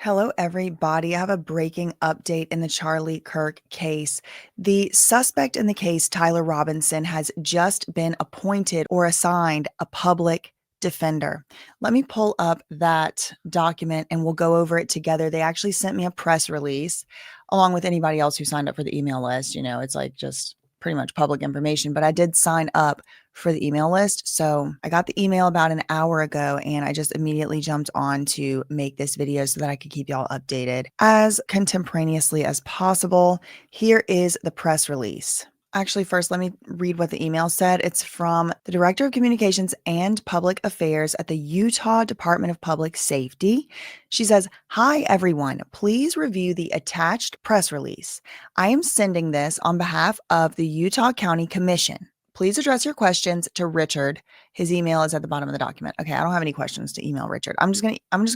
Hello, everybody. I have a breaking update in the Charlie Kirk case. The suspect in the case, Tyler Robinson, has just been appointed or assigned a public defender. Let me pull up that document and we'll go over it together. They actually sent me a press release along with anybody else who signed up for the email list. It's like just pretty much public information, but I did sign up for the email list. So I got the email about an hour ago and I just immediately jumped on to make this video so that I could keep y'all updated as contemporaneously as possible. Here is the press release. Actually, first, let me read what the email said. It's from the Director of Communications and Public Affairs at the Utah Department of Public Safety. She says, "Hi, everyone. Please review the attached press release. I am sending this on behalf of the Utah County Commission. Please address your questions to Richard." His email is at the bottom of the document. Okay, I don't have any questions to email Richard. I'm just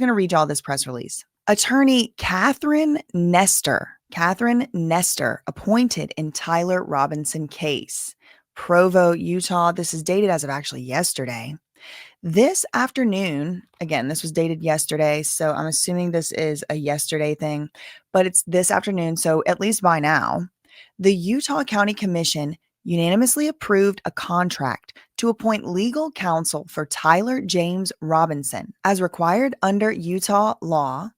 gonna read y'all this press release. Attorney Katherine Nestor, appointed in Tyler Robinson case, Provo, Utah. This is dated as of actually yesterday. This afternoon, again, this was dated yesterday, so I'm assuming this is a yesterday thing, but it's this afternoon, so at least by now, the Utah County Commission unanimously approved a contract to appoint legal counsel for Tyler James Robinson as required under Utah law,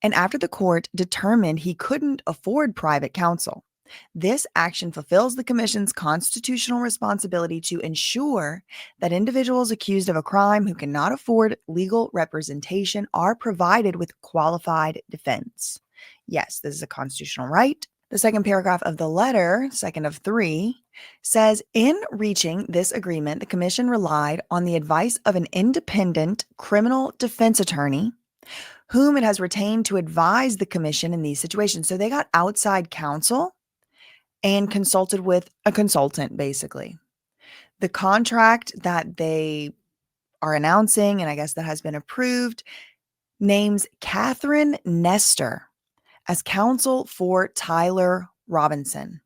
and after the court determined he couldn't afford private counsel. This action fulfills the Commission's constitutional responsibility to ensure that individuals accused of a crime who cannot afford legal representation are provided with qualified defense. Yes, this is a constitutional right. The second paragraph of the letter, second of three, says, "In reaching this agreement, the Commission relied on the advice of an independent criminal defense attorney whom it has retained to advise the Commission in these situations." So they got outside counsel and consulted with a consultant, basically. The contract that they are announcing, and I guess that has been approved, names Katherine Nestor as counsel for Tyler Robinson.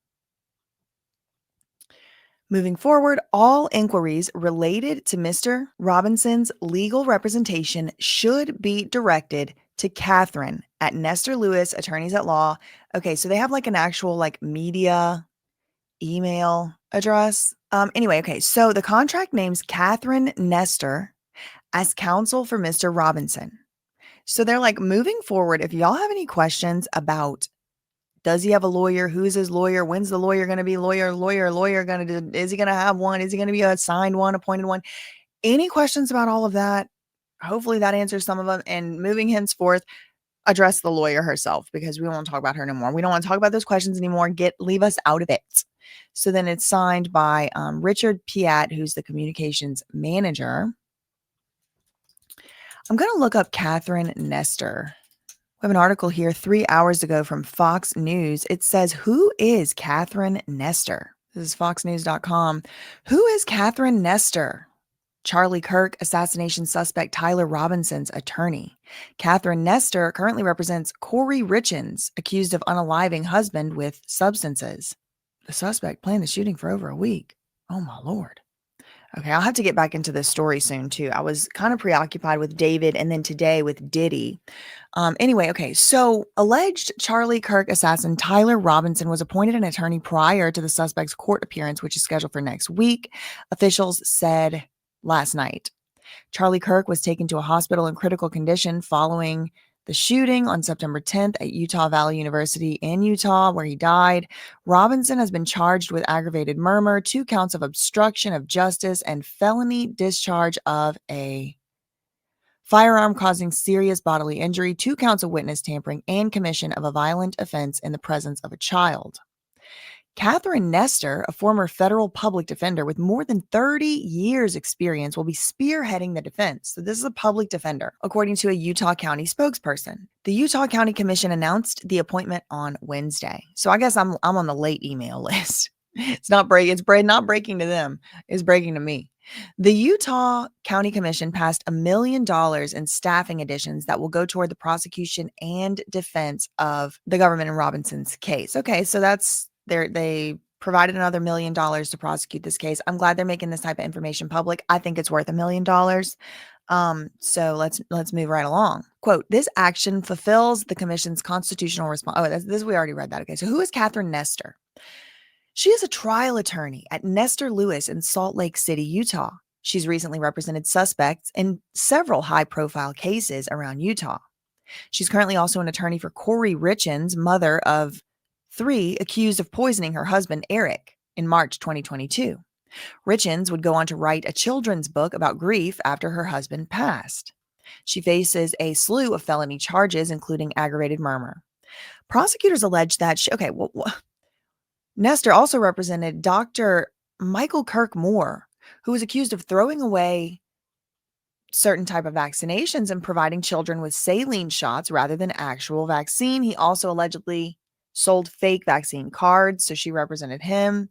Moving forward, all inquiries related to Mr. Robinson's legal representation should be directed to Katherine at Nestor Lewis, Attorneys at Law. Okay, so they have like an actual like media email address. Anyway, okay, so the contract names Katherine Nestor as counsel for Mr. Robinson. So they're like, moving forward, if y'all have any questions about, does he have a lawyer? Who's his lawyer? When's the lawyer going to be lawyer going to do? Is he going to have one? Is he going to be assigned one, appointed one? Any questions about all of that? Hopefully that answers some of them. And moving henceforth, address the lawyer herself, because we won't talk about her anymore. We don't want to talk about those questions anymore. Leave us out of it. So then it's signed by Richard Piat, who's the communications manager. I'm going to look up Katherine Nestor. We have an article here 3 hours ago from Fox News. It says, "Who is Katherine Nestor?" This is foxnews.com. Who is Katherine Nestor? Charlie Kirk assassination suspect Tyler Robinson's attorney. Katherine Nestor currently represents Corey Richens, accused of unaliving husband with substances. The suspect planned the shooting for over a week. Oh my Lord. Okay, I'll have to get back into this story soon too. I was kind of preoccupied with David and then today with Diddy. Anyway, okay, so alleged Charlie Kirk assassin Tyler Robinson was appointed an attorney prior to the suspect's court appearance, which is scheduled for next week, officials said last night. Charlie Kirk was taken to a hospital in critical condition following the shooting on September 10th at Utah Valley University in Utah, where he died. Robinson has been charged with aggravated murder, 2 counts of obstruction of justice, and felony discharge of a firearm causing serious bodily injury, 2 counts of witness tampering, and commission of a violent offense in the presence of a child. Katherine Nestor, a former federal public defender with more than 30 years experience, will be spearheading the defense. So this is a public defender, according to a Utah County spokesperson. The Utah County Commission announced the appointment on Wednesday. So I guess I'm on the late email list. It's not breaking to them. It's breaking to me. The Utah County Commission passed $1 million in staffing additions that will go toward the prosecution and defense of the government in Robinson's case. Okay, so they provided another $1 million to prosecute this case. I'm glad they're making this type of information public. I think it's worth $1 million. So let's move right along. Quote, this action fulfills the commission's constitutional response. Oh, this we already read that. Okay. So who is Katherine Nestor? She is a trial attorney at Nestor Lewis in Salt Lake City, Utah. She's recently represented suspects in several high-profile cases around Utah. She's currently also an attorney for Corey Richens, mother of 3 accused of poisoning her husband, Eric, in March 2022. Richens would go on to write a children's book about grief after her husband passed. She faces a slew of felony charges, including aggravated murder. Prosecutors allege that Nestor also represented Dr. Michael Kirk Moore, who was accused of throwing away certain type of vaccinations and providing children with saline shots rather than actual vaccine. He also allegedly sold fake vaccine cards, so she represented him.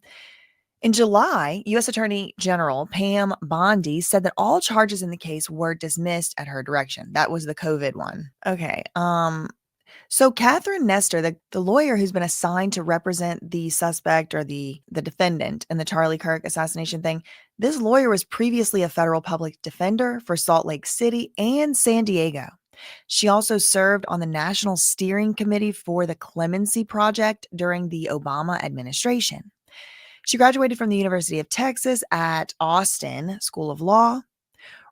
In July, U.S. Attorney General Pam Bondi said that all charges in the case were dismissed at her direction. That was the COVID one. Okay. So Katherine Nestor, the lawyer who's been assigned to represent the suspect or the defendant in the Charlie Kirk assassination thing, this lawyer was previously a federal public defender for Salt Lake City and San Diego. She also served on the National Steering Committee for the Clemency Project during the Obama administration. She graduated from the University of Texas at Austin School of Law.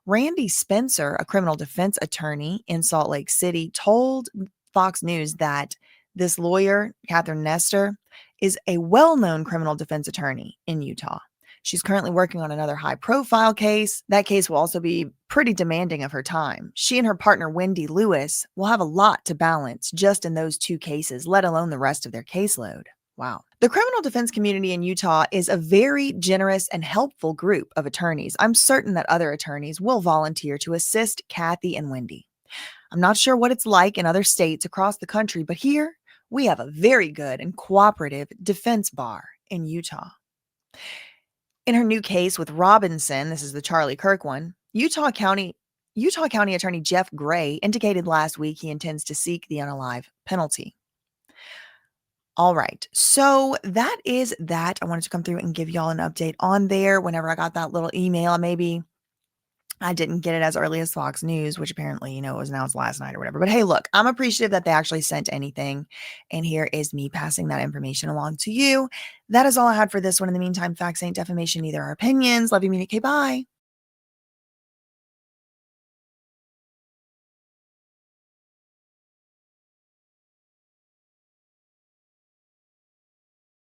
Randy Spencer, a criminal defense attorney in Salt Lake City, told Fox News that this lawyer, Katherine Nestor, is a well-known criminal defense attorney in Utah. She's currently working on another high-profile case. That case will also be pretty demanding of her time. She and her partner, Wendy Lewis, will have a lot to balance just in those 2 cases, let alone the rest of their caseload. Wow. The criminal defense community in Utah is a very generous and helpful group of attorneys. I'm certain that other attorneys will volunteer to assist Kathy and Wendy. I'm not sure what it's like in other states across the country, but here we have a very good and cooperative defense bar in Utah. In her new case with Robinson, this is the Charlie Kirk one, Utah County Attorney Jeff Gray indicated last week he intends to seek the unalive penalty. All right. So that is that. I wanted to come through and give y'all an update on there whenever I got that little email. Maybe I didn't get it as early as Fox News, which apparently, it was announced last night or whatever. But hey, look, I'm appreciative that they actually sent anything. And here is me passing that information along to you. That is all I had for this one. In the meantime, facts ain't defamation, neither are opinions. Love you, mean it. Okay, bye.